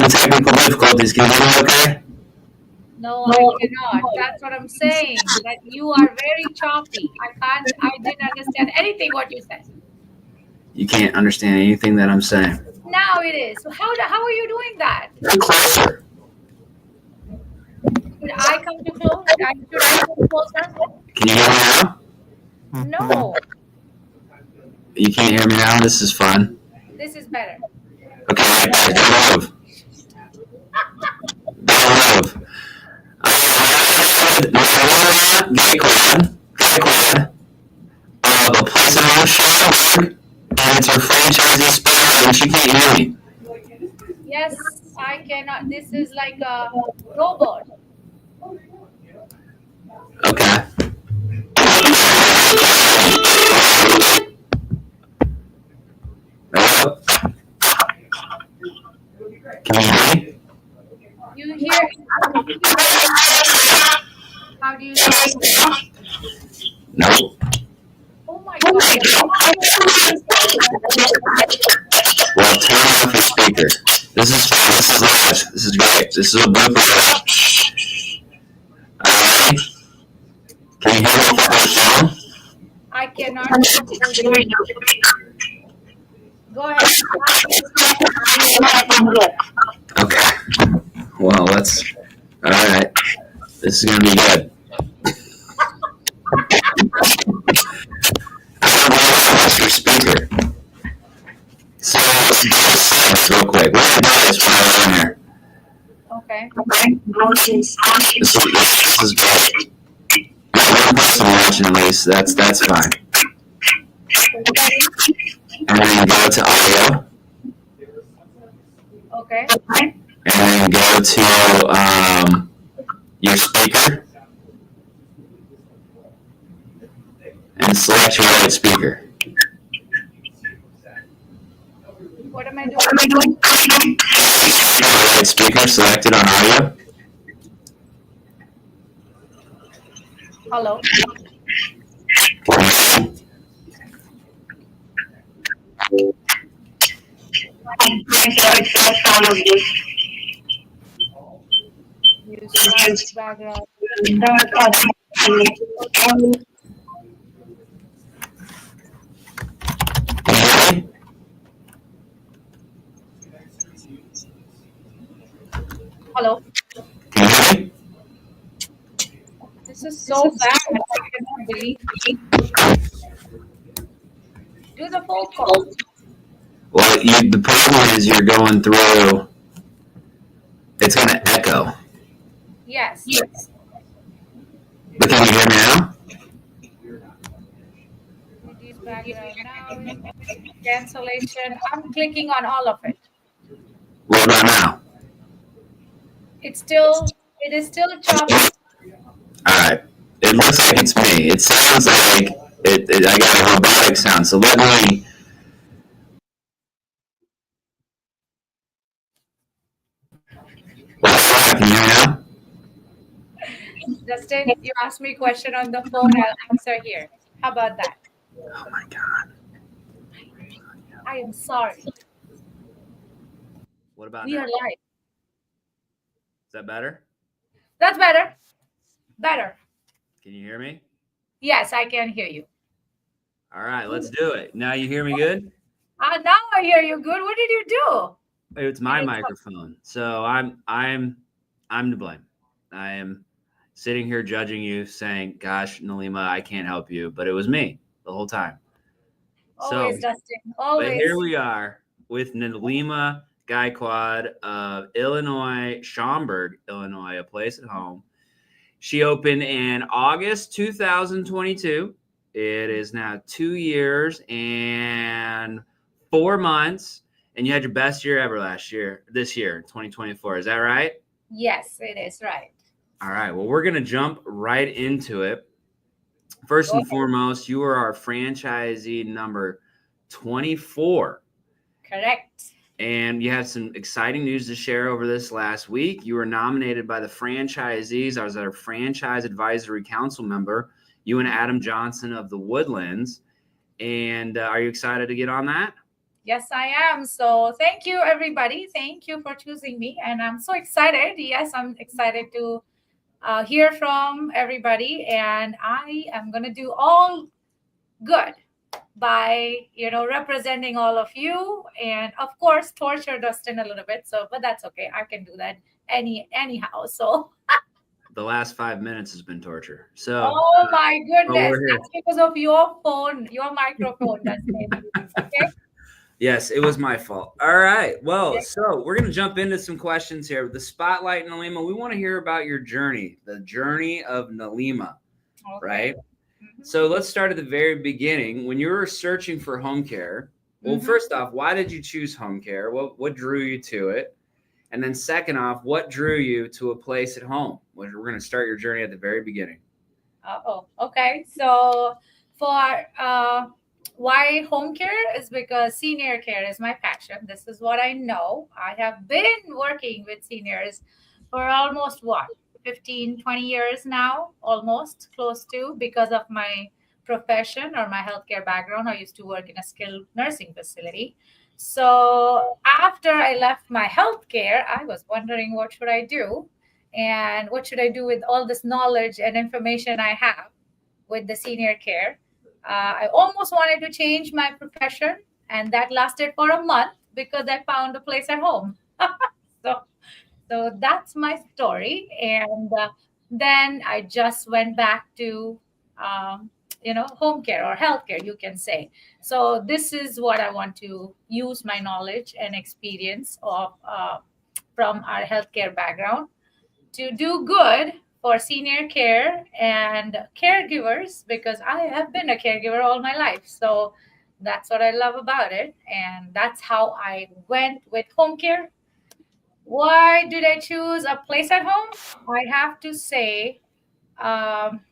having technical difficulties. Can you hear me okay? No, I cannot. That's what I'm saying. That you are very choppy. I didn't understand anything what you said. You can't understand anything that I'm saying. Now it is. So how are you doing that? Closer. Should I come to close? Should I come closer? Can you hear me now? No, You can't hear me now? This is fun. this is better. Okay, don't move. Don't move. Neelima Gaikwad of a place in Schaumburg, and it's her franchisee sponsor, and she can't hear me. Yes, I cannot. This is like a robot. Okay. Hello? Can you hear me? You hear? How do you say? No. Oh my God. Well, turn off your speaker. This is live. This is great. This is a blooper. Alright. Can you hear me over the phone? I cannot. Go ahead. Okay. Well, let's. Alright. This is gonna be good. Your speaker. So, real quick. What's the device while we're on here? Okay. This is great. One person watching at least. That's fine. And then go to audio. Okay. And then go to your speaker. And select your right speaker. What am I doing? Right speaker selected on audio. Hello. Use background. Hello. Can you hear me? This is so bad. I cannot believe it. Do the full call. Well, the problem is you're going through. It's going to echo. Yes. But can you hear me now? Reduce background now. Cancellation. I'm clicking on all of it. What about now? It is still choppy. Alright. It looks like it's me. It sounds like I got a robotic sound. So let me. Can you hear me now? Dustin, you asked me a question on the phone. I'll answer here. How about that? Oh my God. I am sorry. What about We now? are live. Is that better? That's better. Better. Can you hear me? Yes, I can hear you. All right, let's do it. Now you hear me good? Now I hear you good. What did you do? It's my microphone. So I'm to blame. I am sitting here judging you, saying, "Gosh, Neelima, I can't help you," but it was me the whole time. Always, Dustin. Always. But here we are with Neelima Gaikwad of Illinois, Schaumburg, Illinois, a place at home. She opened in August 2022. It is now 2 years and 4 months, and you had your best year ever this year, 2024. Is that right? Yes, it is right. All right. Well, we're going to jump right into it. First and foremost, you are our franchisee number 24. Correct. And you have some exciting news to share over this last week. You were nominated by the franchisees. I was our franchise advisory council member, you and Adam Johnson of the Woodlands. And are you excited to get on that? Yes, I am. So thank you, everybody. Thank you for choosing me. And I'm so excited. Yes, I'm excited to hear from everybody. And I am going to do all good by, representing all of you. And of course, torture Dustin a little bit. So, but that's okay. I can do that anyhow. So, The last 5 minutes has been torture. So, oh my but goodness. we're here. That's because of your phone, your microphone, Dustin. Okay. Yes, it was my fault. All right. Well, so we're going to jump into some questions here. The spotlight, Neelima, we want to hear about your journey, the journey of Neelima, right? Mhm. So let's start at the very beginning. When you were searching for home care, well, Mhm. first off, why did you choose home care? What drew you to it? And then second off, what drew you to a place at home? We're going to start your journey at the very beginning. Okay. So for why home care is because senior care is my passion. This is what I know. I have been working with seniors for almost what, 15, 20 years now, almost close to, because of my profession or my healthcare background. I used to work in a skilled nursing facility. So after I left my healthcare, I was wondering what should I do and what should I do with all this knowledge and information I have with the senior care. I almost wanted to change my profession, and that lasted for a month because I found a place at home. so, so that's my story, and then I just went back to, home care or healthcare, you can say. So this is what I want to use my knowledge and experience of from our healthcare background to do good for senior care and caregivers because I have been a caregiver all my life. So that's what I love about it. And that's how I went with home care. Why did I choose a place at home? I have to say, um,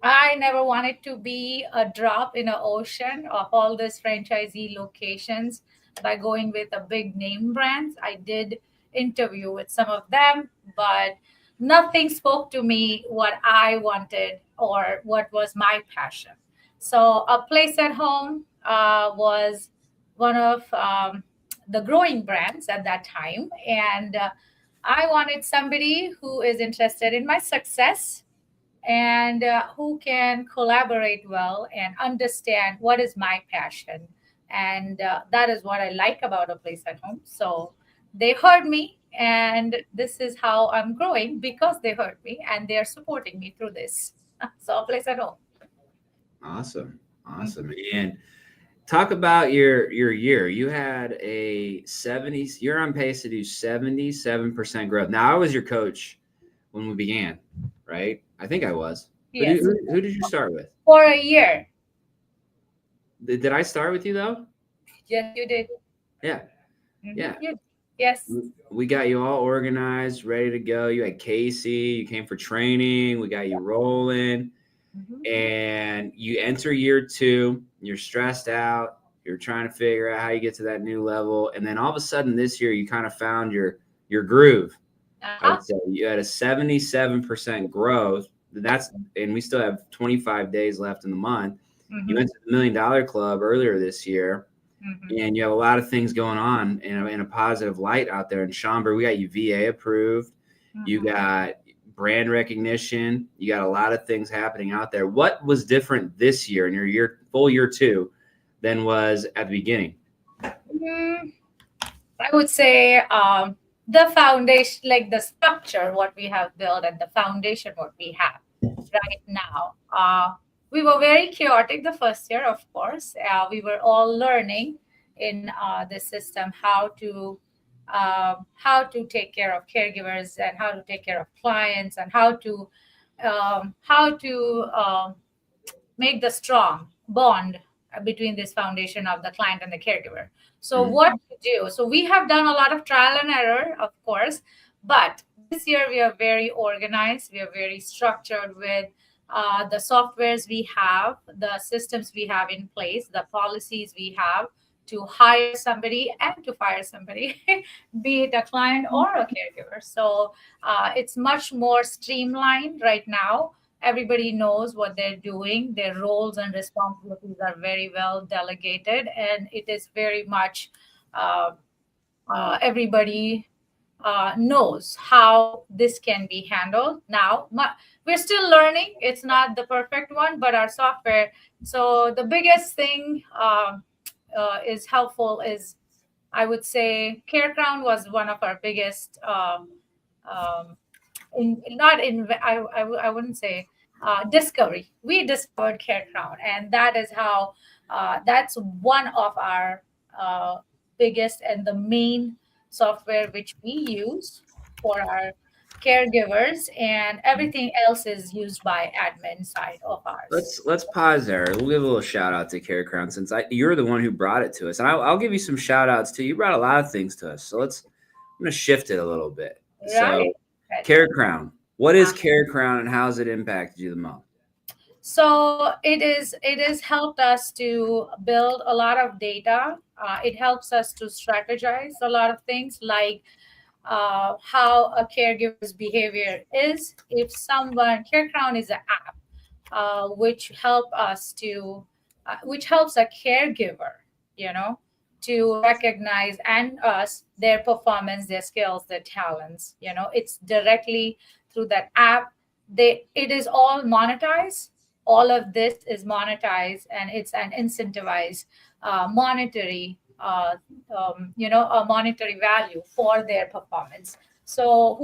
I never wanted to be a drop in an ocean of all these franchisee locations by going with a big name brands. I did interview with some of them, but nothing spoke to me what I wanted or what was my passion. So a place at home was one of the growing brands at that time, and I wanted somebody who is interested in my success and who can collaborate well and understand what is my passion. And that is what I like about a place at home. So they heard me, and this is how I'm growing because they heard me and they're supporting me through this. So a place at home. Awesome. Awesome. And talk about your year. You had a 70s, you're on pace to do 77% growth. Now I was your coach when we began, right? I think I was. Yes. Who did you start with? For a year. Did I start with you though? Yes, you did. Yeah. Mhm. Yeah. Yes. We got you all organized, ready to go. You had Casey, you came for training, we got you rolling, Mhm. and you enter year 2, you're stressed out, you're trying to figure out how you get to that new level, and then all of a sudden this year you kind of found your groove. I would say you had a 77% growth. And we still have 25 days left in the month. You went to the $1 Million Club earlier this year, and you have a lot of things going on in a positive light out there in Schaumburg. We got you VA approved. You got brand recognition. You got a lot of things happening out there. What was different this year in your full year 2 than was at the beginning? I would say the foundation, like the structure, what we have built, and the foundation, what we have right now. We were very chaotic the first year, of course. We were all learning in the system how to take care of caregivers and how to take care of clients and how to make the strong bond between this foundation of the client and the caregiver. So what to do? So we have done a lot of trial and error, of course, but this year we are very organized. We are very structured with the softwares we have, the systems we have in place, the policies we have to hire somebody and to fire somebody, be it a client or a caregiver. So it's much more streamlined right now Everybody knows what they're doing. Their roles and responsibilities are very well delegated, and it is very much uh, everybody knows how this can be handled. Now, we're still learning. It's not the perfect one, but our software. So the biggest thing is helpful is, I would say, CareCrown was one of our biggest. Um, not in I wouldn't say discovery. We discovered CareCrown, and that is how that's one of our biggest and the main software which we use for our caregivers, and everything else is used by admin side of ours. Let's pause there. We'll give a little shout out to Care Crown since you're the one who brought it to us, and I'll give you some shout outs too. You brought a lot of things to us, so I'm gonna shift it a little bit. Right. So, Care Crown, what is Care Crown, and how has it impacted you the most? So it has helped us to build a lot of data. It helps us to strategize a lot of things, like how a caregiver's behavior is. If someone, CareCrown is an app which helps a caregiver, you know, to recognize and us their performance, their skills, their talents. You know, it's directly through that app. It is all monetized. All of this is monetized, and it's an incentivized monetary a monetary value for their performance. So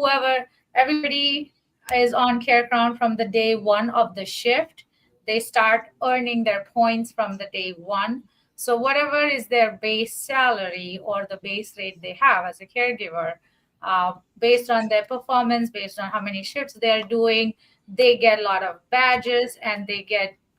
everybody is on CareCrown from the day one of the shift. They start earning their points from the day one. So whatever is their base salary or the base rate they have as a caregiver, based on their performance, based on how many shifts they're doing, they get a lot of badges, and they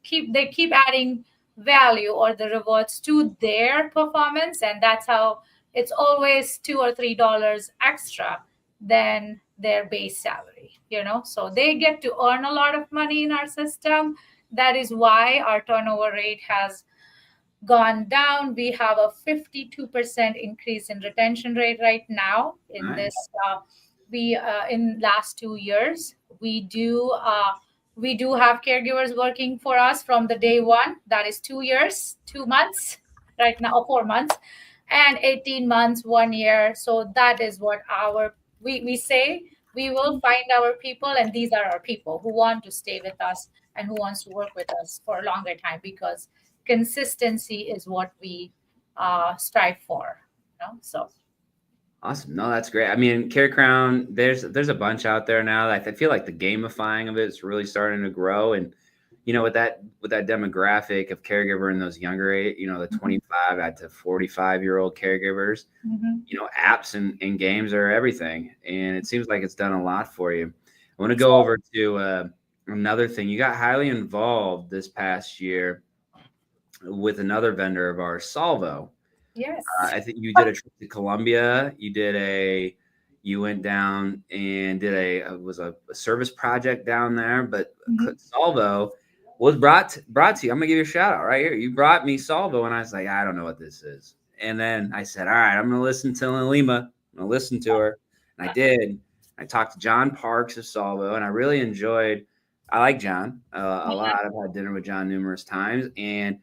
keep adding value or the rewards to their performance, and that's how it's always $2 or $3 extra than their base salary. So they get to earn a lot of money in our system. That is why our turnover rate has gone down. We have a 52% increase in retention rate right now in this we in last 2 years. We do have caregivers working for us from the day one. That is 2 years, 2 months right now, or 4 months, and 18 months, 1 year. So that is what we say. We will find our people, and these are our people who want to stay with us and who wants to work with us for a longer time, because consistency is what we strive for. So Awesome. No, that's great. I mean, Care Crown, there's a bunch out there now. I feel like the gamifying of it is really starting to grow. And, with that demographic of caregiver in those younger age, the 25 to 45-year-old caregivers, apps and games are everything. And it seems like it's done a lot for you. I want to go over to another thing. You got highly involved this past year with another vendor of ours, Solvo. Yes. I think you did a trip to Colombia. You went down and did a service project down there. But Solvo was brought to you. I'm gonna give you a shout out right here. You brought me Solvo, and I was like, I don't know what this is. And then I said, all right, I'm gonna listen to Neelima. I'm gonna listen to her, and I did. I talked to John Parks of Solvo, and I really enjoyed. I like John a lot. I've had dinner with John numerous times, and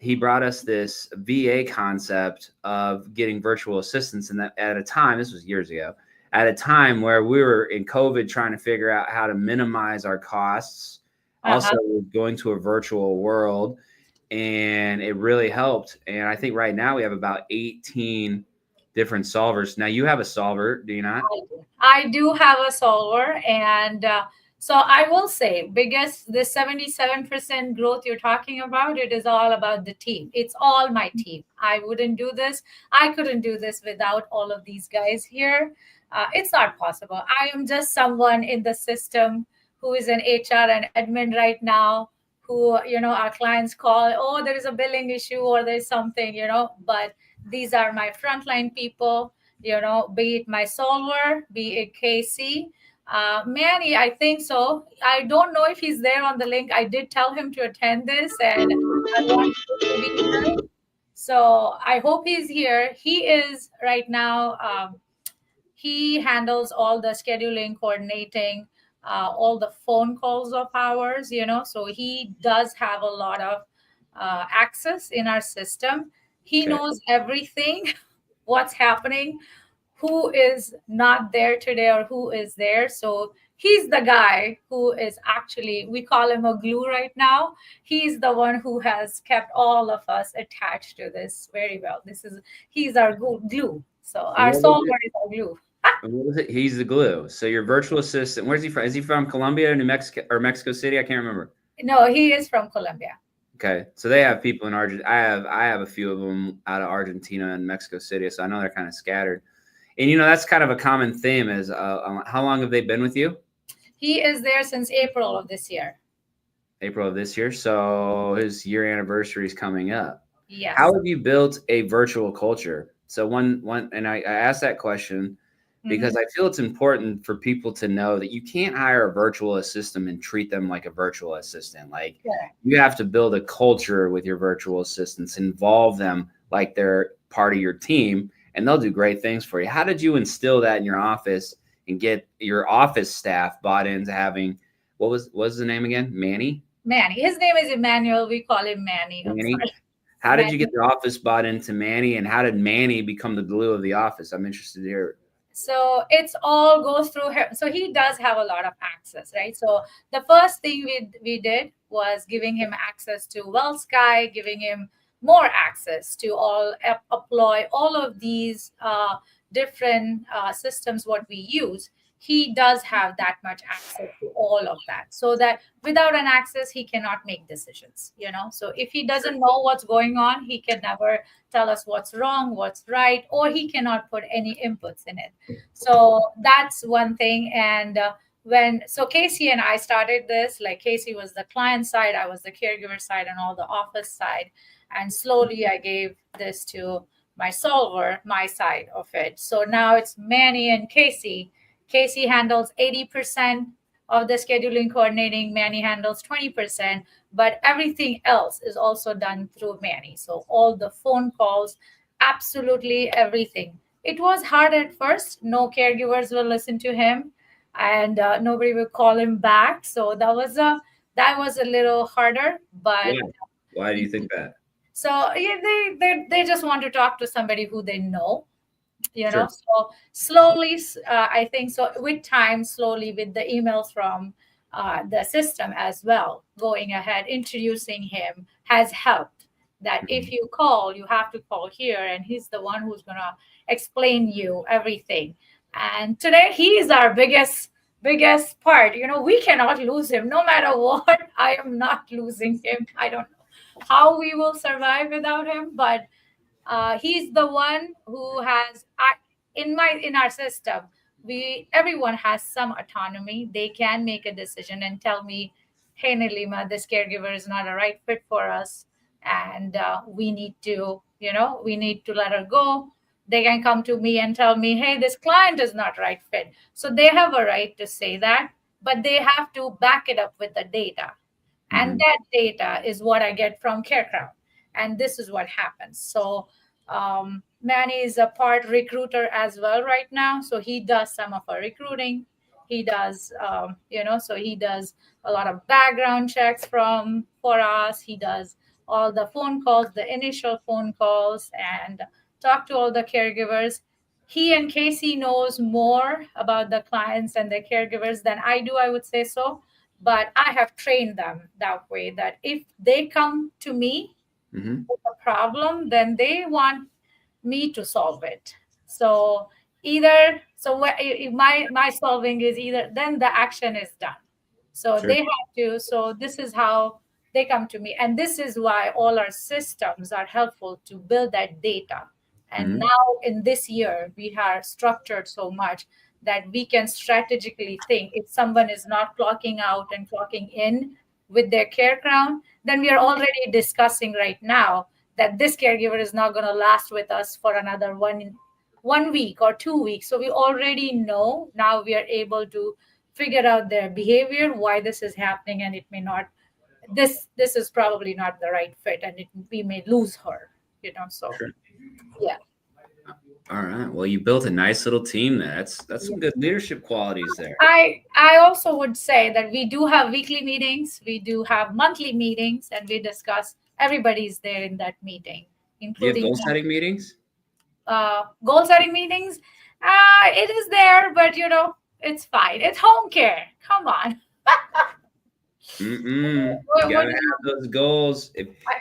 he brought us this VA concept of getting virtual assistants. And that at a time, this was years ago, at a time where we were in COVID trying to figure out how to minimize our costs, also going to a virtual world. And it really helped. And I think right now we have about 18 different solvers. Now you have a solver, do you not? I do have a solver. And so I will say, the 77% growth you're talking about, it is all about the team. It's all my team. I wouldn't do this. I couldn't do this without all of these guys here. It's not possible. I am just someone in the system who is an HR and admin right now, who, our clients call, oh, there is a billing issue or there's something, but these are my frontline people, be it my solver, be it Casey. Manny, I think so. I don't know if he's there on the link. I did tell him to attend this, and I want him to be here. So I hope he's here. He is right now. He handles all the scheduling, coordinating, all the phone calls of ours, so he does have a lot of access in our system. He Okay. knows everything, what's happening, who is not there today or who is there. So he's the guy who is actually, we call him a glue right now. He's the one who has kept all of us attached to this very well. He's our glue. So And our what was solver it? is our glue. And what was it? He's the glue. So your virtual assistant, where's he from? Is he from Colombia, New Mexico, or Mexico City? I can't remember. No, he is from Colombia. Okay, so they have people in Argentina. I have a few of them out of Argentina and Mexico City, so I know they're kind of scattered. And that's kind of a common theme. Is how long have they been with you? He is there since April of this year. April of this year. So his year anniversary is coming up. Yes. How have you built a virtual culture? So and I asked that question because I feel it's important for people to know that you can't hire a virtual assistant and treat them like a virtual assistant. Like you have to build a culture with your virtual assistants, involve them like they're part of your team, and they'll do great things for you. How did you instill that in your office and get your office staff bought into having, what was the name again? Manny? Manny. His name is Emmanuel. We call him Manny. Manny. How did you get the office bought into Manny, and how did Manny become the glue of the office? I'm interested to hear. So it's all goes through him. So he does have a lot of access, right? So the first thing we did was giving him access to Well Sky, giving him more access to all Apply, all of these different systems what we use. He does have that much access to all of that, so that without an access he cannot make decisions. So if he doesn't know what's going on, he can never tell us what's wrong, what's right, or he cannot put any inputs in it. So that's one thing. And Casey and I started this, like Casey was the client side, I was the caregiver side and all the office side, and slowly I gave this to my solver, my side of it. So now it's Manny and Casey. Casey handles 80% of the scheduling coordinating, Manny handles 20%, but everything else is also done through Manny. So all the phone calls, absolutely everything. It was hard at first. No caregivers will listen to him, and nobody will call him back. So that was a little harder. But why do you think that? So they just want to talk to somebody who they know. Sure. So slowly, I think so with time, slowly with the emails from the system as well, going ahead, introducing him has helped. That if you call, you have to call here, and he's the one who's going to explain you everything. And today he is our biggest part. We cannot lose him no matter what. I am not losing him. I don't know how we will survive without him, but he's the one who has in our system, everyone has some autonomy. They can make a decision and tell me, hey Neelima, this caregiver is not a right fit for us, and we need to let her go. They can come to me and tell me, hey, this client is not right fit. So they have a right to say that, but they have to back it up with the data. And that data is what I get from CareCrowd. And this is what happens. So Manny is a part recruiter as well right now. So he does some of our recruiting. He does, so he does a lot of background checks for us. He does all the phone calls, the initial phone calls, and talk to all the caregivers. He and Casey knows more about the clients and the caregivers than I do, I would say so. But I have trained them that way, that if they come to me with a problem, then they want me to solve it. So my solving is either, then the action is done. So they have to. So this is how they come to me, and this is why all our systems are helpful to build that data. And now in this year, we are structured so much that we can strategically think, if someone is not clocking out and clocking in with their care crown, then we are already discussing right now that this caregiver is not going to last with us for another one week or 2 weeks. So we already know. Now we are able to figure out their behavior, why this is happening, and it may not, this is probably not the right fit, and we may lose her. So yeah. All right. Well, you built a nice little team there. That's Yeah. some good leadership qualities there. I also would say that we do have weekly meetings, we do have monthly meetings, and we discuss. Everybody's there in that meeting, Do you have including goal setting meetings? goal setting meetings. It is there, but it's fine. It's home care. Come on. You What gotta do you? have those goals. If I,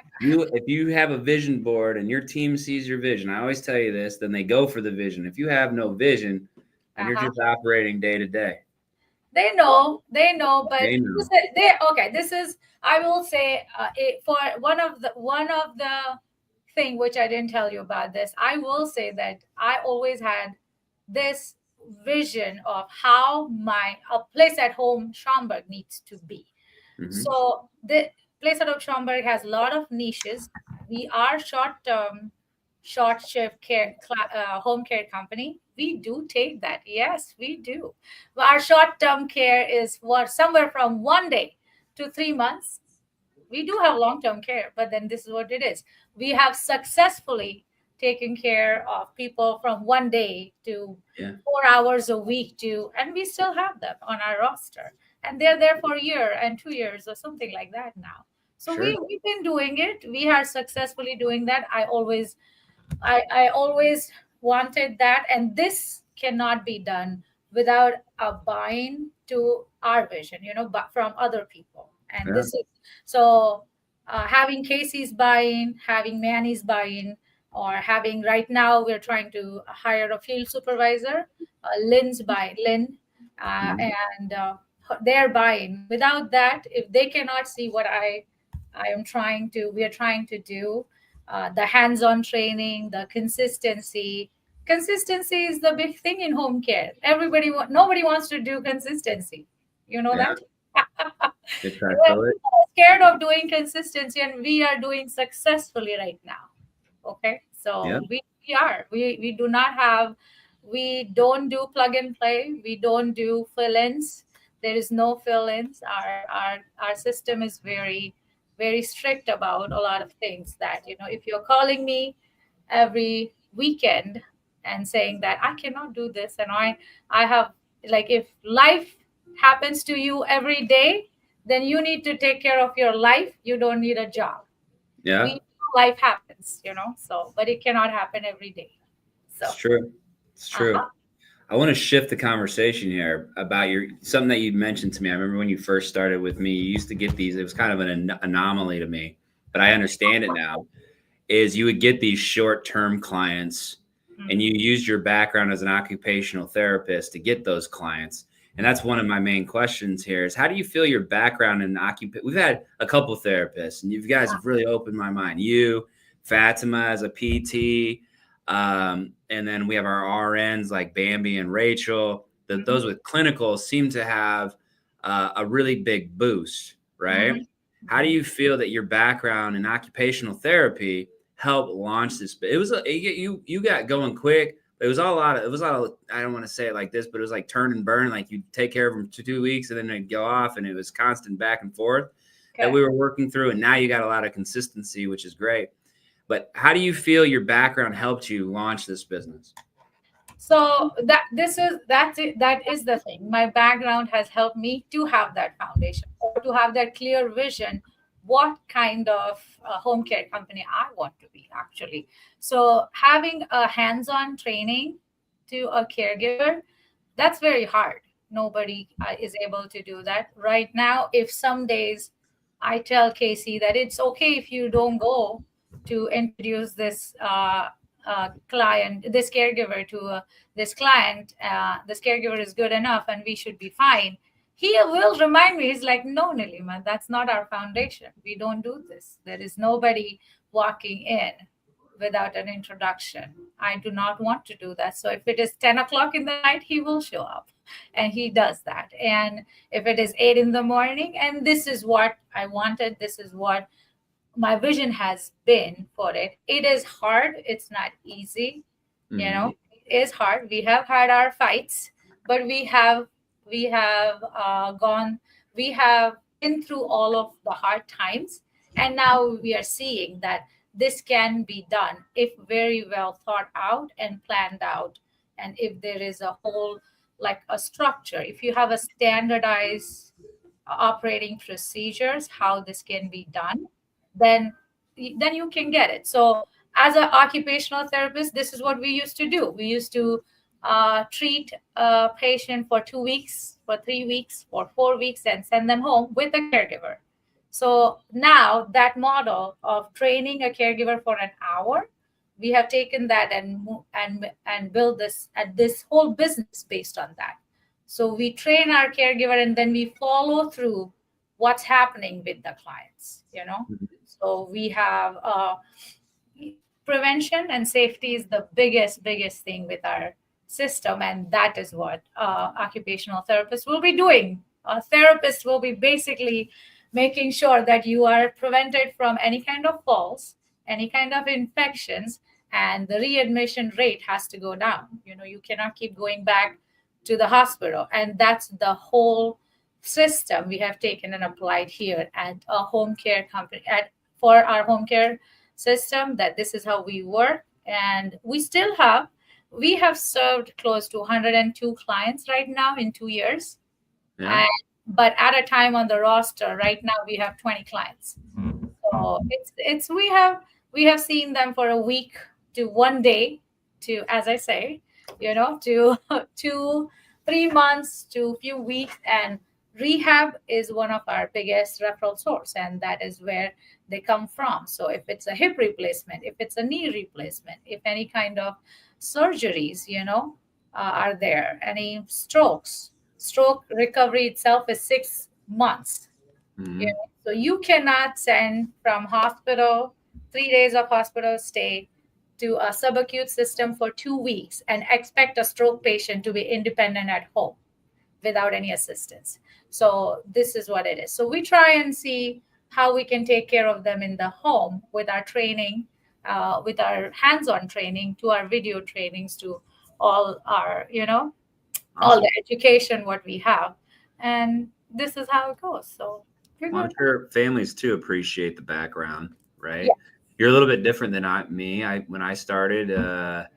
you have a vision board and your team sees your vision, I always tell you this, then they go for the vision. If you have no vision, then you're uh-huh. just operating day to day. They know, but They know. okay. This is, I will say, for one of the thing which I didn't tell you about this. I will say that I always had this vision of how my a place at home Schaumburg needs to be. Hmm. So the place at home Schaumburg has a lot of niches. We are short shift home care company. We do take that. Yes, we do. Our short term care is what somewhere from 1 day to 3 months. We do have long term care, but then this is what it is. We have successfully taken care of people from 1 day to Yeah, 4 hours a week to, and we still have them on our roster. And they're there for a year and 2 years or something like that now. So sure. we've been doing it. We are successfully doing that. I always wanted that, and this cannot be done without a buy-in to our vision, but from other people. And Yeah, this is so having Casey's buy-in, having Manny's buy-in, or having right now we're trying to hire a field supervisor, Lynn, mhm. and their buy-in. Without that, if they cannot see what we are trying to do, the hands-on training, the consistency. Consistency is the big thing in home care. Nobody wants to do consistency. You know Yeah. that. Good try, Well, Philip. people are scared of doing consistency, and we are doing successfully right now. Okay, Yeah, so we do not have, we don't do plug and play, we don't do fill-ins. There is no fill-ins. Our system is very, very strict about a lot of things, that if you're calling me every weekend and saying that I cannot do this, and I have, like, if life happens to you every day, then you need to take care of your life. You don't need a job. yeah, We Life happens, so, but it cannot happen every day. it's So true. It's true. uh-huh. I want to shift the conversation here about your something that you mentioned to me. I remember when you first started with me, you used to get these. It was kind of an anomaly to me, but I understand it now. Is you would get these short-term clients, and you Mhm. used your background as an occupational therapist to get those clients. And that's one of my main questions here: is how do you feel your background in occupation? We've had a couple of therapists, and you guys have really opened my mind. You, Fatima, as a PT. And then we have our RNs like Bambi and Rachel. That Mhm. those with clinicals seem to have a really big boost, right? Mhm. How do Mhm. you feel that your background in occupational therapy helped launch this? It was you got going quick. But it was all a lot of it was all I don't want to say it like this, but it was like turn and burn. Like you take care of them for 2 weeks and then they'd go off, and it was constant back and forth that Okay. we were working through. And now you got a lot of consistency, which is great. But how do you feel your background helped you launch this business? So that is the thing. My background has helped me to have that foundation, or to have that clear vision, what kind of home care company I want to be, actually. So having a hands-on training to a caregiver, that's very hard. Nobody is able to do that right now. If some days I tell Casey that it's okay if you don't go to introduce this caregiver to this client, this caregiver is good enough and we should be fine. He will remind me, he's like, no, Nilima, that's not our foundation. We don't do this. There is nobody walking in without an introduction. I do not want to do that. So if it is 10 o'clock in the night, he will show up, and he does that. And if it is 8 in the morning, and this is what I wanted, this is what my vision has been for it. It is hard. It's not easy. Hmm. It is hard. We have had our fights, but we have been through all of the hard times, and now we are seeing that this can be done if very well thought out and planned out, and if there is a whole, like a structure, if you have a standardized operating procedures how this can be done, then you can get it. So as an occupational therapist, this is what we used to do. We used to treat a patient for 2 weeks, for 3 weeks, for 4 weeks, and send them home with a caregiver. So now that model of training a caregiver for an hour, we have taken that and build this whole business based on that. So we train our caregiver and then we follow through what's happening with the clients, you know. So we have prevention and safety is the biggest thing with our system, and that is what occupational therapists will be doing. A therapist will be basically making sure that you are prevented from any kind of falls, any kind of infections, and the readmission rate has to go down. You know, you cannot keep going back to the hospital, and that's the whole system we have taken and applied here at a home care company for our home care system, that this is how we work. And we have served close to 102 clients right now in 2 years. Yeah. But at a time on the roster right now we have 20 clients. So it's we have seen them for a week to 1 day to, as I say, you know, to 2-3 months to a few weeks. And rehab is one of our biggest referral source, and that is where they come from. So if it's a hip replacement, if it's a knee replacement, if any kind of surgeries, you know, are there, any stroke recovery itself is 6 months. Mhm. You know? So you cannot send from hospital 3 days of hospital stay to a subacute system for 2 weeks and expect a stroke patient to be independent at home without any assistance. So this is what it is. So we try and see how we can take care of them in the home with our training, with our hands-on training, to our video trainings, to all our, you know, all Awesome. the education what we have. And this is how it goes. So you're Well, I'm good. sure families too appreciate the background, right? Yeah. You're a little bit different than me. When I started, I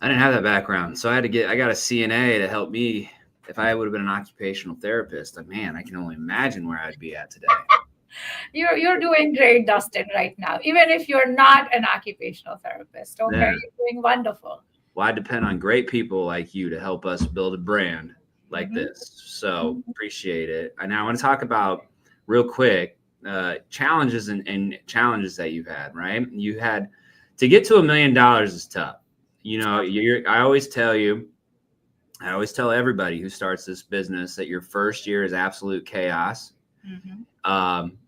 didn't have that background, so I got a CNA to help me. If I would have been an occupational therapist, like, man, I can only imagine where I'd be at today. You're doing great, Dustin, right now. Even if you're not an occupational therapist, okay, Yeah. you're doing wonderful. Well, I depend on great people like you to help us build a brand like Mhm. this. So appreciate it. And now I want to talk about real quick challenges and challenges that you've had. Right, you had to get to $1 million is tough. You know, I always tell everybody who starts this business that your first year is absolute chaos.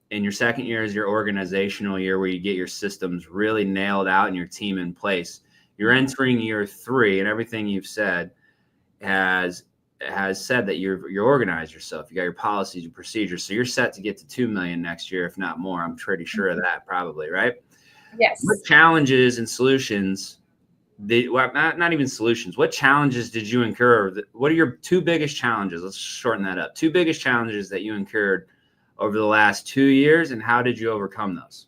And your second year is your organizational year where you get your systems really nailed out and your team in place. You're entering year 3, and everything you've said has said that you're organized yourself. You got your policies, your procedures. So you're set to get to 2 million next year, if not more. I'm pretty sure of that, probably, right? Yes. What challenges and solutions not even solutions. What challenges did you incur? What are your 2 biggest challenges? Let's shorten that up. 2 biggest challenges that you incurred over the last 2 years, and how did you overcome those?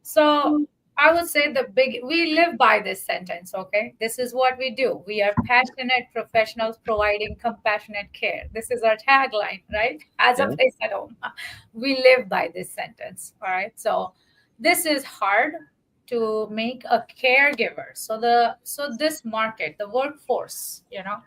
So I would say we live by this sentence, okay? This is what we do. We are passionate professionals providing compassionate care. This is our tagline, right? As a place at home. We live by this sentence, all right? So this is hard to make a caregiver. So this market, the workforce, you know,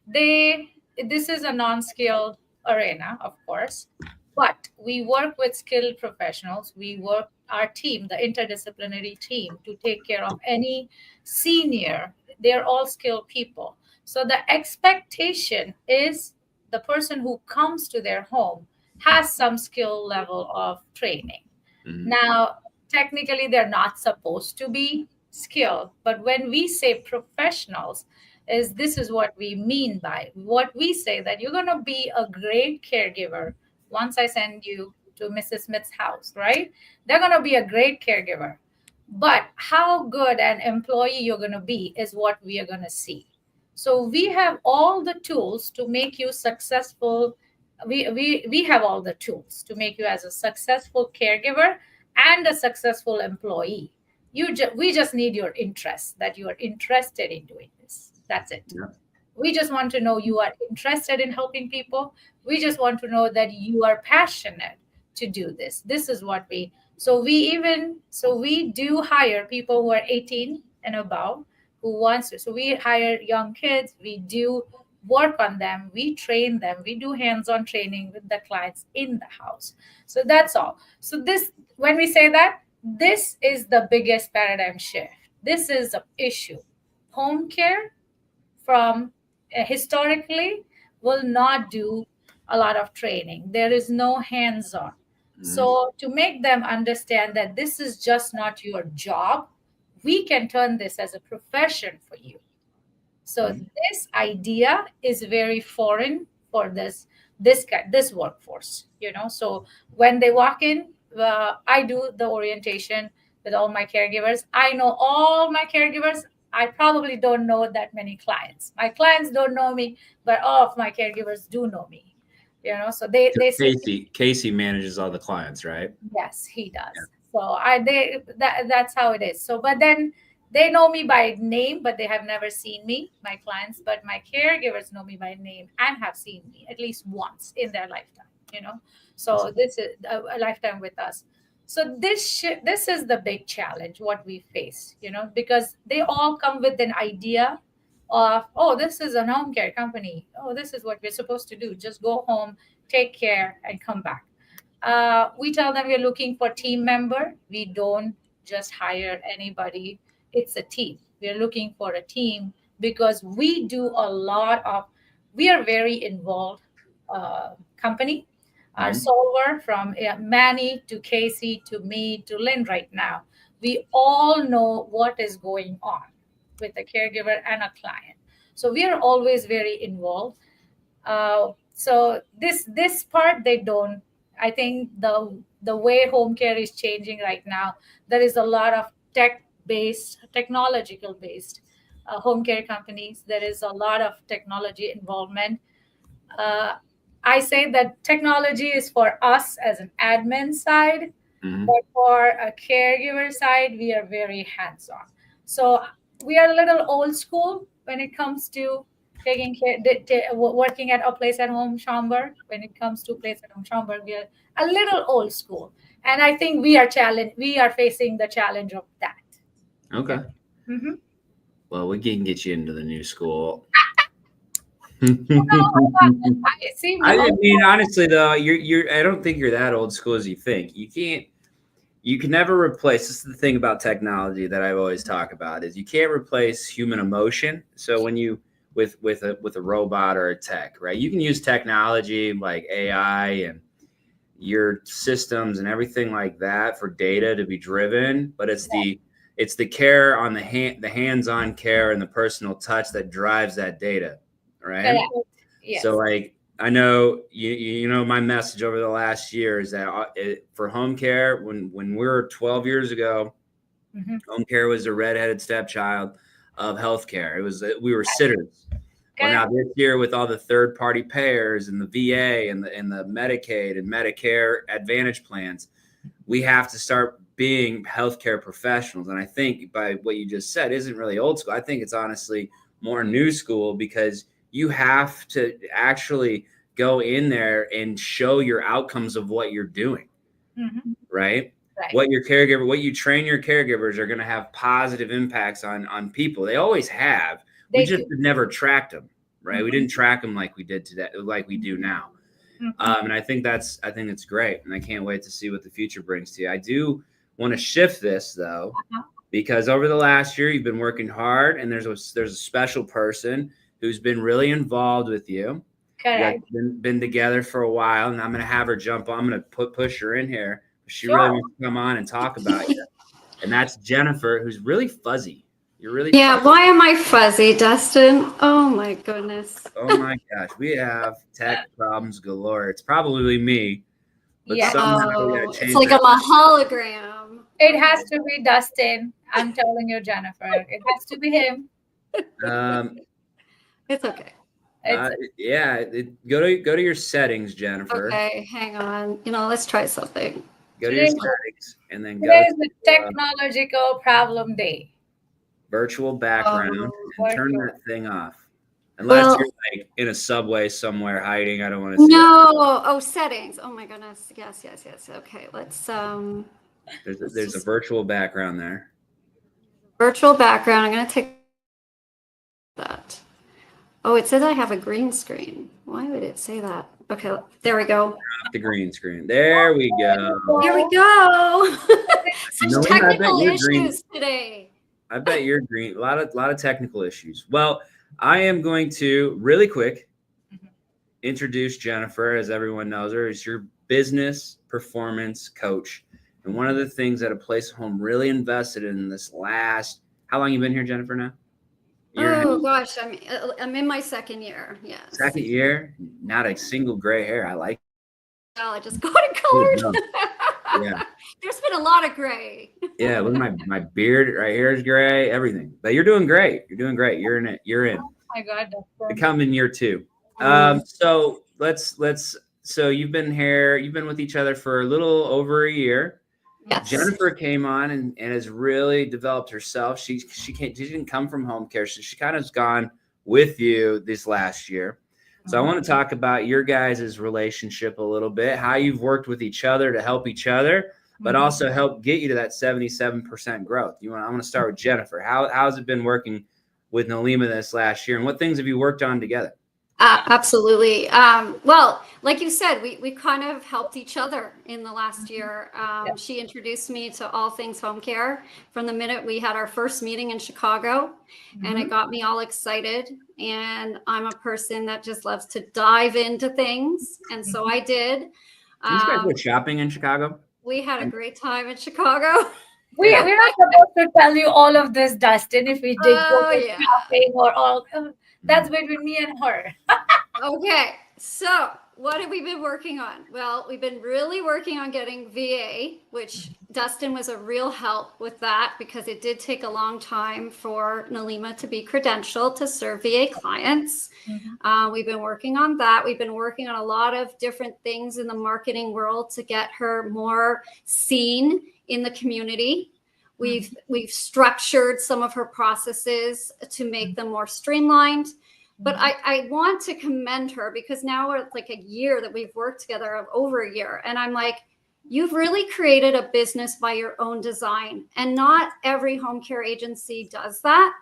this is a non-skilled arena, of course. But we work with skilled professionals. We work our team, the interdisciplinary team, to take care of any senior. They're all skilled people. So the expectation is the person who comes to their home has some skill level of training. Now, technically, they're not supposed to be skilled, but when we say professionals, this is what we mean by what we say, that you're going to be a great caregiver once I send you to Mrs. Smith's house, right? They're going to be a great caregiver. But how good an employee you're going to be is what we are going to see. So we have all the tools to make you successful. We have all the tools to make you as a successful caregiver and a successful employee. We just need your interest, that you are interested in doing this. That's it. Yeah. We just want to know you are interested in helping people. We just want to know that you are passionate to do this. This is what we, so we do hire people who are 18 and above who wants to. So we hire young kids. We do work on them. We train them. We do hands-on training with the clients in the house. So that's all. So this, when we say that, this is the biggest paradigm shift. This is an issue. Home care from historically will not do a lot of training. There is no hands-on. So to make them understand that this is just not your job, we can turn this as a profession for you. So this idea is very foreign for this workforce, So when they walk in, I do the orientation with all my caregivers. I know all my caregivers. I probably don't know that many clients. My clients don't know me, but all of my caregivers do know me. So they say, Casey manages all the clients, right? yes, he does. So that's how it is. So, but then they know me by name, but they have never seen me, my clients. But my caregivers know me by name and have seen me at least once in their lifetime. So this is a lifetime with us. So this is the big challenge what we face, because they all come with an idea of, oh, this is a home care company. Oh, this is what we're supposed to do. Just go home, take care, and come back. We tell them we're looking for team member. We don't just hire anybody. It's a team. We're looking for a team because we are very involved company. Our solver, from Manny to Casey to me to Lynn right now, we all know what is going on with a caregiver and a client. So we are always very involved. So this part they don't. I think the way home care is changing right now, there is a lot of technological based home care companies. There is a lot of technology involvement. I say that technology is for us as an admin side, but for a caregiver side, we are very hands-on. So we are a little old school when it comes to taking care, working at a place at home Schaumburg. When it comes to place at home Schaumburg, we are a little old school, and I think we are facing the challenge of that. Okay. Mm-hmm. Well, we can get you into the new school. I mean, honestly, though, I don't think you're that old school as you think. You can never replace. This is the thing about technology that I've always talked about is you can't replace human emotion. So when you with a robot or a tech, right? You can use technology like AI and your systems and everything like that for data to be driven, but it's the care on the hands-on care and the personal touch that drives that data, right? Yes. So like I know you know my message over the last year is that for home care, when we were 12 years ago, home care was a redheaded stepchild of healthcare. We were sitters. Well, now this year with all the third-party payers and the VA and the Medicaid and Medicare Advantage plans, we have to start being healthcare professionals. And I think by what you just said isn't really old school. I think it's honestly more new school because you have to actually go in there and show your outcomes of what you're doing, right? What you train your caregivers are going to have positive impacts on people. They always have. We just never tracked them, right? We didn't track them like we did today, like we do now. And I think it's great, and I can't wait to see what the future brings to you. I do want to shift this though, because over the last year you've been working hard, and there's a special person who's been really involved with you. Correct. You guys been together for a while, and I'm going to have her jump on. I'm going to push her in here. She really wants to come on and talk about you, and that's Jennifer, who's really fuzzy. You're really fuzzy. Why am I fuzzy, Dustin? Oh my goodness. Oh my gosh, we have tech problems galore. It's probably me, but somehow it's like I'm a hologram. It has to be Dustin. I'm telling you, Jennifer. It has to be him. It's okay. Go to your settings, Jennifer. Okay, hang on. Let's try something. Go to your Today, settings and then go today is the to technological problem day. virtual background and turn Virtual. that thing off. Unless Well- you're like in a subway somewhere hiding. I don't want to see it. No. Oh, settings. Oh my goodness. Yes. Okay. Let's There's a virtual background there. virtual background. I'm gonna take that. Oh, it says I have a green screen. Why would it say that? Okay, there we go. Off the green screen. There we go. Here we go. Such No, I bet technical you're green. issues today. I bet you're green. A lot of technical issues. Well, I am going to really quick introduce Jennifer, as everyone knows her, is your business performance coach. And one of the things that A Place at Home really invested in this last, how long you been here, Jennifer, now? Year and a half? Oh gosh, I'm in my second year. Yes. Second year, not a single gray hair. I like Well, I just got it colored. Yeah. There's been a lot of gray. Yeah, look at my beard right here is gray, everything. But you're doing great. You're doing great. You're in it. You're in. Oh my God. To come in year 2. So so you've been with each other for a little over a year. Yes. Jennifer came on and has really developed herself. She didn't come from home care, so she kind of has gone with you this last year. So I want to talk about your guys' relationship a little bit, how you've worked with each other to help each other, but also help get you to that 77% growth. I want to start with Jennifer. How's it been working with Neelima this last year, and what things have you worked on together? Absolutely. Well, like you said, we kind of helped each other in the last year. She introduced me to all things home care from the minute we had our first meeting in Chicago, and it got me all excited. And I'm a person that just loves to dive into things. And so I did. Did you guys go shopping in Chicago? We had a great time in Chicago. We're not supposed to tell you all of this, Dustin, if we did go to shopping or all. That's between me and her. Okay, so what have we been working on? Well, we've been really working on getting VA, which Dustin was a real help with that because it did take a long time for Neelima to be credentialed to serve VA clients. We've been working on that. We've been working on a lot of different things in the marketing world to get her more seen in the community. We've structured some of her processes to make them more streamlined. But I want to commend her because now we're like a year that we've worked together, over a year. And I'm like, you've really created a business by your own design. And not every home care agency does that.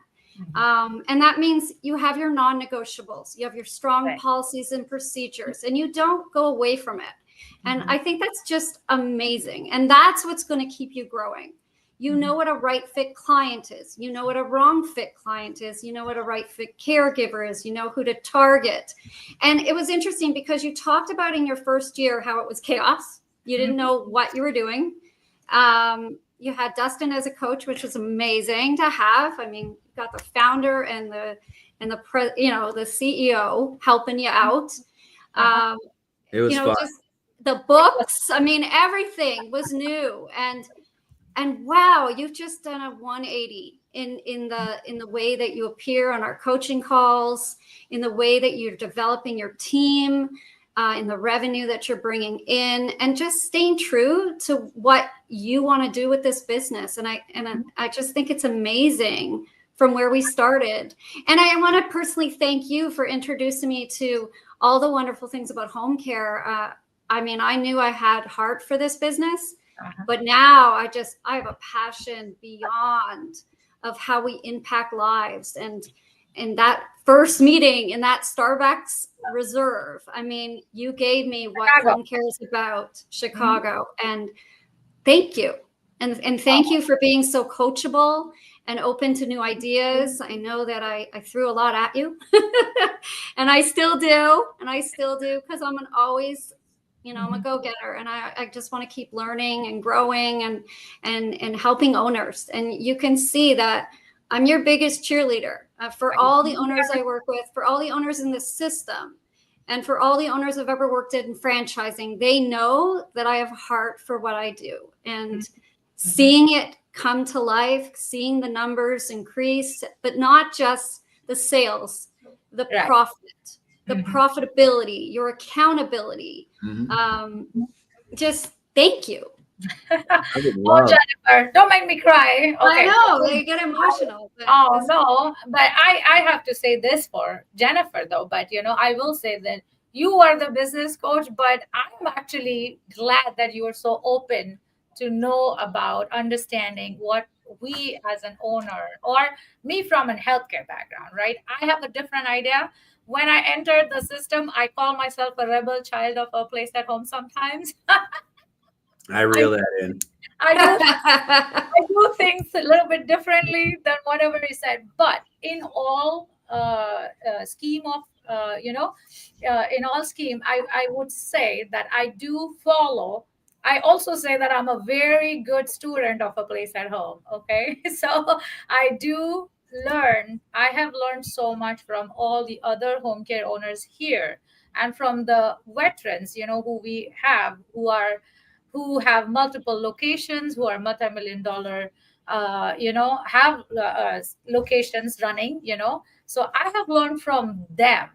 And that means you have your non-negotiables. You have your strong policies and procedures, and you don't go away from it. And I think that's just amazing. And that's what's going to keep you growing. You know what a right fit client is. You know what a wrong fit client is. You know what a right fit caregiver is. You know who to target. And it was interesting because you talked about in your first year how it was chaos. You didn't know what you were doing. You had Dustin as a coach, which was amazing to have. I mean, you got the founder and the CEO helping you out. It was fun. Just the books. I mean, everything was new. And wow, you've just done a 180 in the way that you appear on our coaching calls, in the way that you're developing your team, in the revenue that you're bringing in, and just staying true to what you want to do with this business. And I just think it's amazing from where we started. And I want to personally thank you for introducing me to all the wonderful things about home care. I mean, I knew I had heart for this business. But now I have a passion beyond of how we impact lives. And in that first meeting in that Starbucks Reserve, I mean, you gave me what home care is about, Chicago. And thank you. And thank you for being so coachable and open to new ideas. I know that I threw a lot at you and I still do. Because I'm always I'm a go-getter, and I just want to keep learning and growing and helping owners. And you can see that I'm your biggest cheerleader for all the owners I work with, for all the owners in this system, and for all the owners I've ever worked in franchising. They know that I have a heart for what I do, and seeing it come to life, seeing the numbers increase, but not just the sales, the profit, the profitability, your accountability. Just thank you. I would Oh, love. Jennifer, don't make me cry. I Okay. know they get emotional. But Oh no, but I have to say this for Jennifer though. But I will say that you are the business coach, but I'm actually glad that you are so open to know about understanding what we as an owner or me from a healthcare background, right? I have a different idea. When I entered the system, I call myself a rebel child of a place at home sometimes. I reel that in. I do I do things a little bit differently than whatever he said. But in all scheme of, in all scheme, I would say that I do follow. I also say that I'm a very good student of a place at home. Okay. So I do learn. I have learned so much from all the other home care owners here and from the veterans, who we have who have multiple locations, who are multi-million dollar, have locations running, So I have learned from them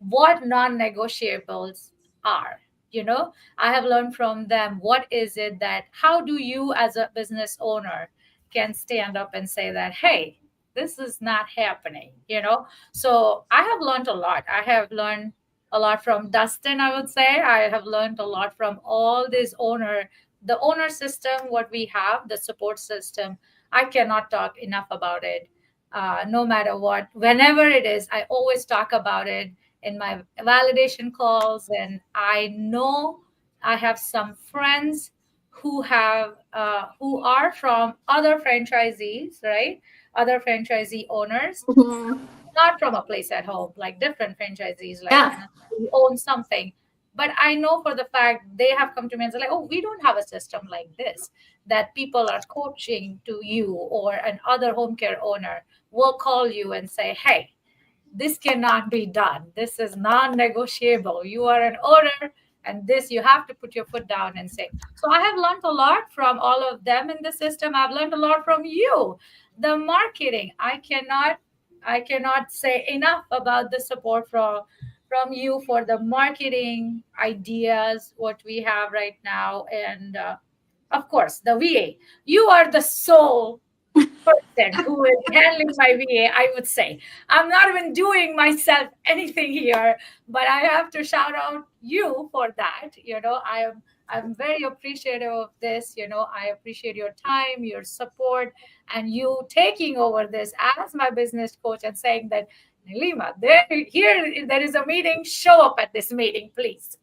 what non-negotiables are, I have learned from them what is it that, how do you as a business owner can stand up and say that, hey, this is not happening, So I have learned a lot. I have learned a lot from Dustin, I would say. I have learned a lot from all these the owner system, what we have, the support system. I cannot talk enough about it. No matter what, whenever it is, I always talk about it in my validation calls. And I know I have some friends who are from other franchisees, right? Other franchisee owners, Mhm. not from a place at home, like different franchisees, like Yeah. who own something. But I know for the fact they have come to me and said, like, oh, we don't have a system like this, that people are coaching to you, or an other home care owner will call you and say, hey, this cannot be done. This is non-negotiable. You are an owner, and this you have to put your foot down and say. So I have learned a lot from all of them in the system. I've learned a lot from you. The marketing, I cannot say enough about the support from you for the marketing ideas, what we have right now. And of course, the VA. You are the sole person who is handling my VA, I would say. I'm not even doing myself anything here, but I have to shout out you for that. I'm very appreciative of this. I appreciate your time, your support, and you taking over this as my business coach and saying that, Neelima, there is a meeting. Show up at this meeting, please.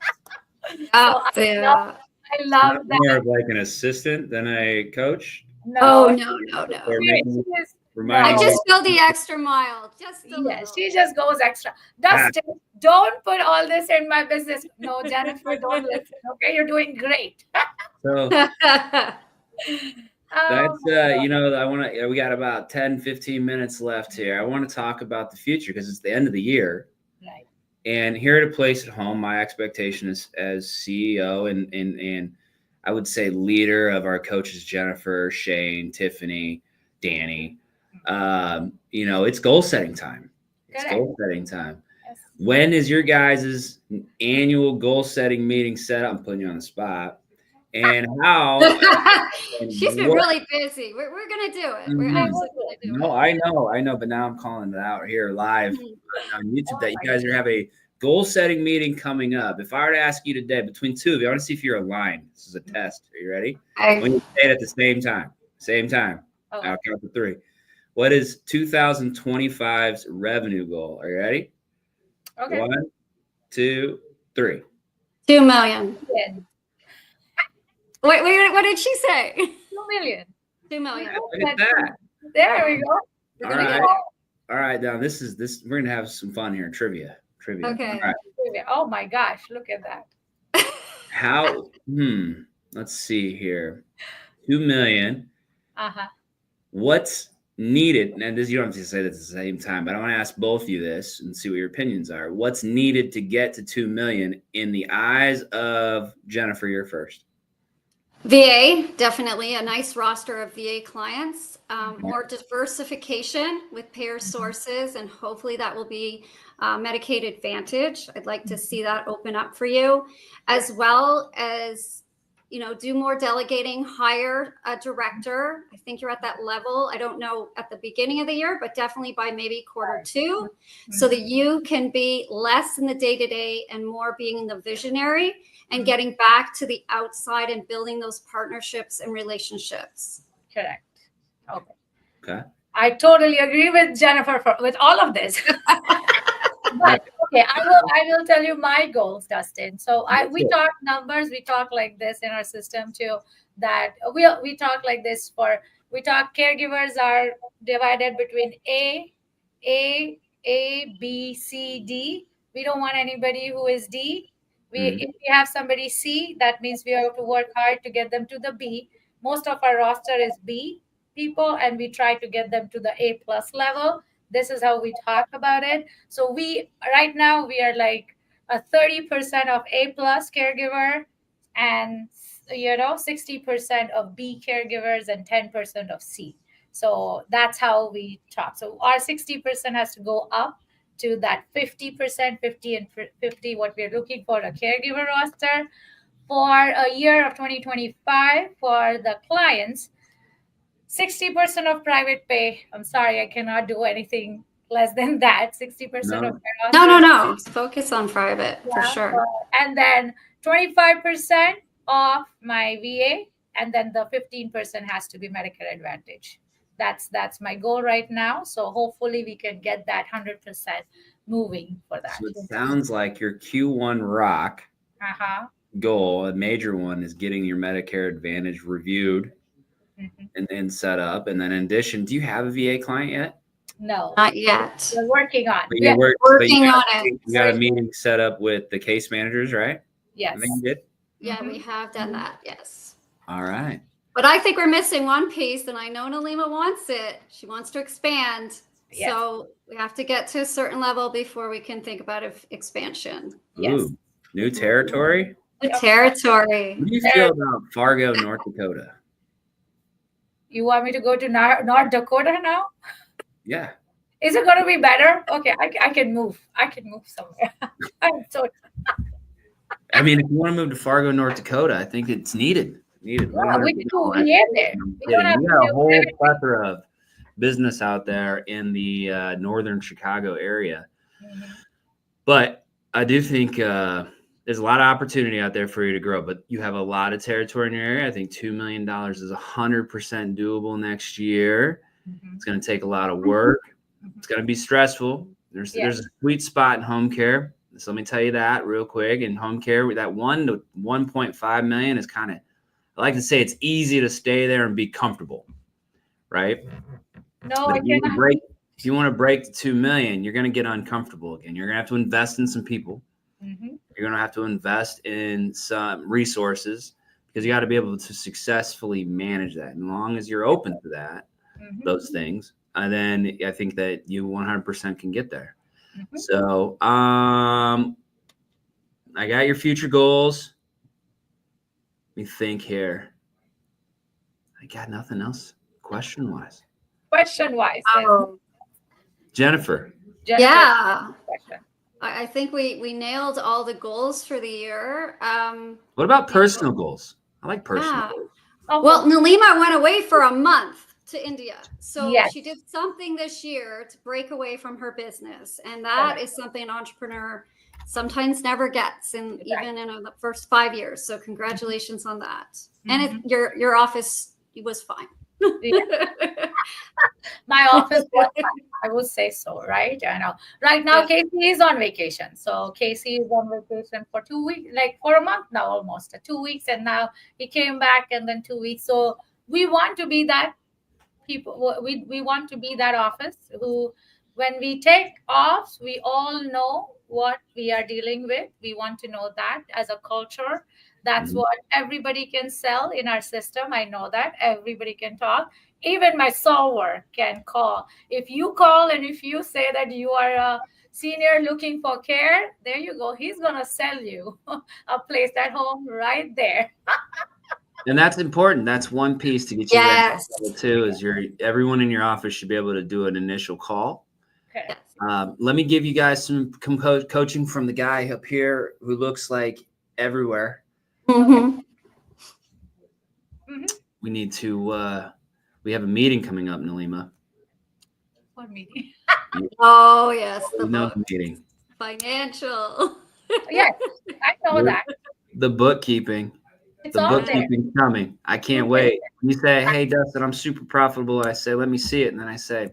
Yeah. So Yeah. I It's not love that. more of like an assistant than a coach. Oh, No, no. Or she making, is I reminding no. just go the extra mile, just a Yes, little. she just goes extra. Dustin, don't put all this in my business. No, Jennifer, don't listen. Okay, you're doing great. so Oh, that's I want to. We got about 10, 15 minutes left here. I want to talk about the future because it's the end of the year. right. And here at A Place at Home, my expectation is as CEO and I would say leader of our coaches, Jennifer, Shane, Tiffany, Danny. It's goal setting time. It's Correct. goal setting time. Yes. When is your guys' annual goal setting meeting set up? I'm putting you on the spot. And how? And She's been what? really busy. We're gonna do it. We're Mhm. absolutely gonna do No, I know, but now I'm calling it out here live it. on YouTube Oh that you my guys are have a goal setting meeting coming up. If I were to ask you today between two of you, I want to see if you're aligned. This is a test. Are you ready? When you say it at the same time. Same time. Oh, I'll count to three. What is 2025's revenue goal? Are you ready? okay. 1, 2, 3. 2 million. Million. Wait, what did she say? 2 million. 2 million. Look at that. There we go. We're All gonna right. get All right. Now this. We're gonna have some fun here. Trivia. Okay. All right. Oh my gosh, look at that. How? Let's see here. 2 million. Uh-huh. What's needed? And this you don't have to say this at the same time, but I want to ask both of you this and see what your opinions are. What's needed to get to 2 million in the eyes of Jennifer? You're first. VA, definitely a nice roster of VA clients, more diversification with payer sources, and hopefully that will be Medicaid Advantage. I'd like to see that open up for you, as well as do more delegating, hire a director. I think you're at that level. I don't know at the beginning of the year, but definitely by maybe quarter two, so that you can be less in the day-to-day and more being the visionary and getting back to the outside and building those partnerships and relationships. Correct. Okay. I totally agree with Jennifer with all of this. But okay, I will tell you my goals, Dustin. So we talk numbers, we talk like this in our system too. That we talk like this we talk caregivers are divided between A, B, C, D. We don't want anybody who is D. If we have somebody C, that means we have to work hard to get them to the B. Most of our roster is B people, and we try to get them to the A+ level. This is how we talk about it. So right now we are like a 30% of A+ caregiver, and 60% of B caregivers and 10% of C. So that's how we talk. So our 60% has to go up to that 50%, 50 and 50, what we're looking for a caregiver roster. For a year of 2025, for the clients, 60% of private pay. I'm sorry, I cannot do anything less than that. 60% of no. Focus on private for sure. And then 25% of my VA, and then the 15% has to be Medicare Advantage. That's my goal right now. So hopefully we can get that 100% moving for that. So it sounds like your Q1 rock goal, a major one, is getting your Medicare Advantage reviewed and then set up. And then in addition, do you have a VA client yet? No, not yet. We're working on it. Working on it. You got a meeting set up with the case managers, right? Yes. I think you did. Yeah, we have done that. Yes. All right. But I think we're missing one piece, and I know Neelima wants it. She wants to expand. Yes. So we have to get to a certain level before we can think about expansion. Yes. Ooh, new territory? New territory. What do you feel about Fargo, North Dakota? You want me to go to North Dakota now? Yeah. Is it going to be better? Okay, I can move. I can move somewhere. I mean, if you want to move to Fargo, North Dakota, I think it's needed. Yeah, we can do there. We got a whole plethora of business out there in the northern Chicago area. But I do think there's a lot of opportunity out there for you to grow, but you have a lot of territory in your area. I think $2 million is 100% doable next year. It's going to take a lot of work. It's going to be stressful. There's a sweet spot in home care. So let me tell you that real quick. In home care, that 1 to 1.5 million is kind of, I like to say it's easy to stay there and be comfortable, right? No, if you want to break the 2 million, you're going to get uncomfortable again. You're going to have to invest in some people. You're going to have to invest in some resources, because you got to be able to successfully manage that. And as long as you're open to that, those things, and then I think that you 100% can get there. So I got your future goals. Let me think here. I got nothing else question-wise. Jennifer. Yeah. I think we nailed all the goals for the year. What about personal goals? I like personal goals. Well, Neelima went away for a month to India. So she did something this year to break away from her business. And that is something an entrepreneur sometimes never gets, even in the first 5 years. So congratulations on that. And your office was fine. My office was fine. I would say so, right? I know. Right now, Casey is on vacation. So Casey is on vacation for 2 weeks, like for a month now, almost 2 weeks. And now he came back, and then 2 weeks. So we want to be that people. We want to be that office who, when we take off, we all know what we are dealing with. We want to know that as a culture. That's what everybody can sell in our system. I know that everybody can talk. Even my solver can call. If you call and if you say that you are a senior looking for care, there you go. He's going to sell you a place at home right there. And that's important. That's one piece to get you ready too, is everyone in your office should be able to do an initial call. Okay. Let me give you guys some coaching from the guy up here who looks like everywhere. Mhm. We need to. We have a meeting coming up, Neelima. What meeting? Oh yes, the We know book, the meeting. financial. Yes, I know that. The bookkeeping. It's The all there. bookkeeping's coming. I can't wait. You say, "Hey, Dustin, I'm super profitable." I say, "Let me see it," and then I say,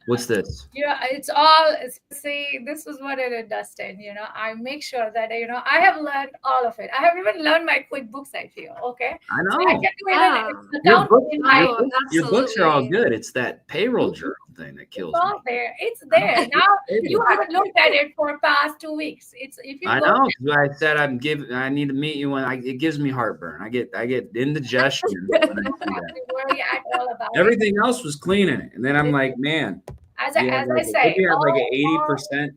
"What's this?" Yeah, it's all, see, this is what it is, Dustin. I make sure that, I have learned all of it. I have even learned my QuickBooks, I feel. Okay. I So I know. can do Yeah. even Your account book, in my, Oh, your books are all absolutely. good. It's that payroll journal thing that it's kills me. all there. It's there. Now you haven't looked at it for past 2 weeks. If you I go, know. 'Cause I said I need to meet you when it gives me heartburn. I get indigestion when I don't do have that. to worry at all about it. Everything else was clean in it, and then I'm like, man, As we have I say, we have like an all 80%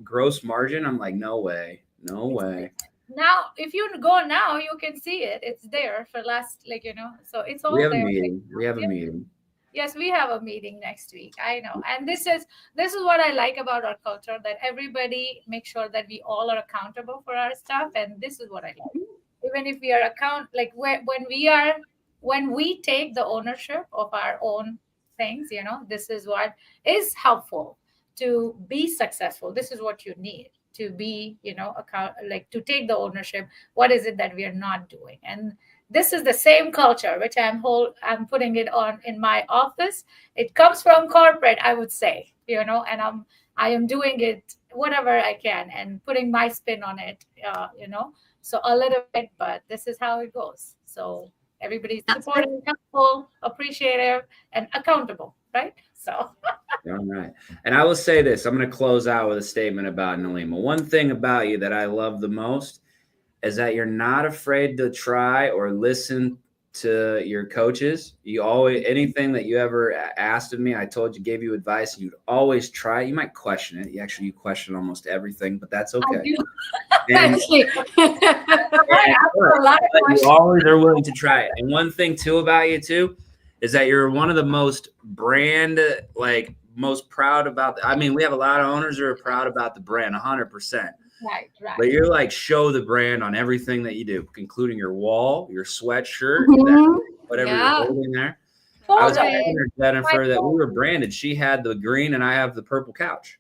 gross margin. I'm like, no way, no way. now, if you go now, you can see it. It's there for last, so it's We all have a there. meeting. We have a meeting. Yes, we have a meeting next week. I know. And this is what I like about our culture, that everybody makes sure that we all are accountable for our stuff. And this is what I like. Even if we are when we take the ownership of our own things, this is what is helpful to be successful. This is what you need to be, to take the ownership. What is it that we are not doing? And this is the same culture which I'm putting it on in my office. It comes from corporate, I would say, and I am doing it whatever I can and putting my spin on it, so a little bit, but this is how it goes. So everybody's supportive, helpful, appreciative, and accountable, right? So All right. And I will say this, I'm going to close out with a statement about Neelima. One thing about you that I love the most is that you're not afraid to try or listen to your coaches. You always, anything that you ever asked of me, I told you, gave you advice, and you'd always try it. You might question it. You question almost everything, but that's okay. I do. And, I ask a lot of but you questions. always are willing to try it. And one thing too about you too is that you're one of the most most proud about. I mean, we have a lot of owners who are proud about the brand, 100%. Right. But you're like, show the brand on everything that you do, including your wall, your sweatshirt, whatever you're holding there. I was telling her, Jennifer, that we were branded. She had the green and I have the purple couch.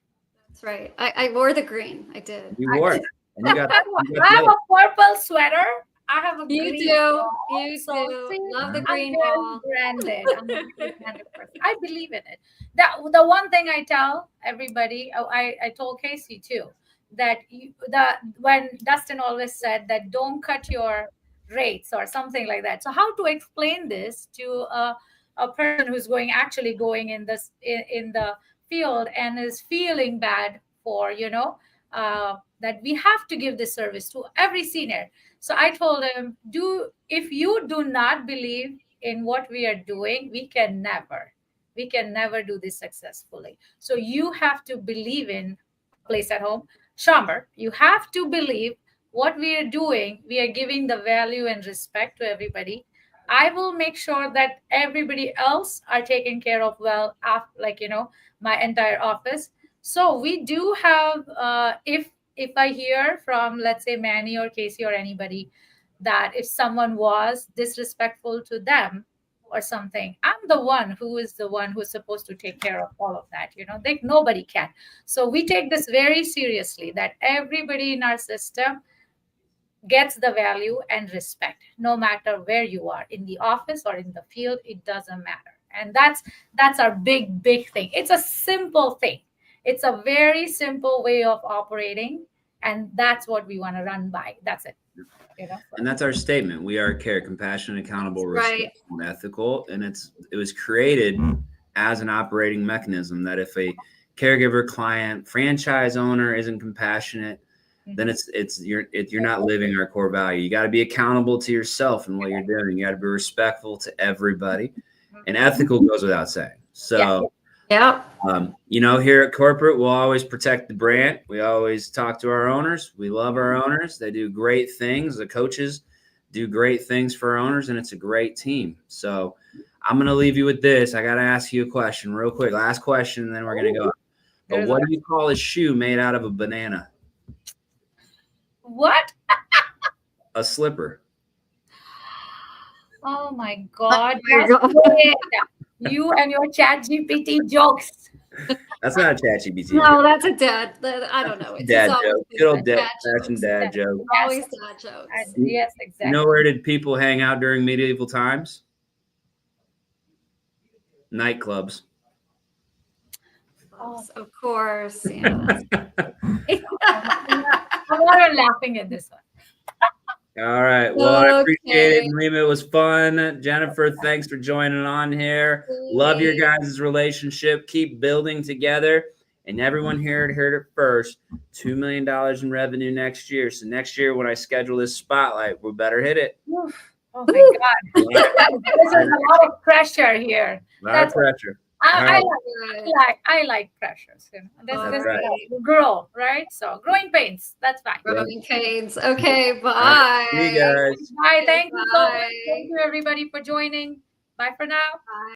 That's right. I wore the green. I did. You wore it. And you got I have a purple sweater. I have a green wall. You do. See, Love the I'm green very wall. branded. I'm a branded person. I believe in it. The one thing I tell everybody, I told Casey too, that when Dustin always said that don't cut your rates or something like that. So how to explain this to a person who's actually going in the field and is feeling bad for that we have to give this service to every senior. So I told him, if you do not believe in what we are doing, we can never do this successfully. So you have to believe in a place at home. Schaumburg, you have to believe what we are doing. We are giving the value and respect to everybody. I will make sure that everybody else are taken care of well, my entire office. So we do have, if I hear from, let's say, Manny or Casey or anybody, that if someone was disrespectful to them or something, I'm the one who's supposed to take care of all of that. Nobody can. So we take this very seriously, that everybody in our system gets the value and respect, no matter where you are, in the office or in the field. It doesn't matter. And that's our big thing. It's a simple thing. It's a very simple way of operating, and that's what we want to run by. That's it. And that's our statement. We are care, compassionate, accountable, respectful, and ethical. And it was created as an operating mechanism that if a caregiver, client, franchise owner isn't compassionate, then you're not living our core value. You got to be accountable to yourself and what you're doing. You got to be respectful to everybody, and ethical goes without saying. So, here at corporate, we'll always protect the brand. We always talk to our owners. We love our owners. They do great things. The coaches do great things for our owners, and it's a great team. So I'm going to leave you with this. I got to ask you a question real quick. Last question, and then we're going to go. But what do you call a shoe made out of a banana? What? A slipper. Oh my God. my Just God. wait. You and your chat GPT jokes. That's not a ChatGPT. No, that's a dad. I don't know. It's Dad just always joke. Good old been dad, dad fashion jokes. dad joke. Always dad jokes. Yes, You exactly. know where did people hang out during medieval times? Nightclubs. Of course. Yeah. I'm not laughing at this one. All right. Well, I appreciate it. Okay. Neelima, it was fun. Jennifer, thanks for joining on here. Love your guys' relationship. Keep building together. And everyone here heard it first. $2 million in revenue next year. So next year, when I schedule this spotlight, we better hit it. Oof. Oh my God. This is a lot of pressure here. A lot of pressure. I like pressures. You know. This right. grow, right? So growing pains. That's fine. Growing pains. Okay, bye. Right. See you guys. Bye. Thank you so much. Bye. Thank you everybody for joining. Bye for now. Bye.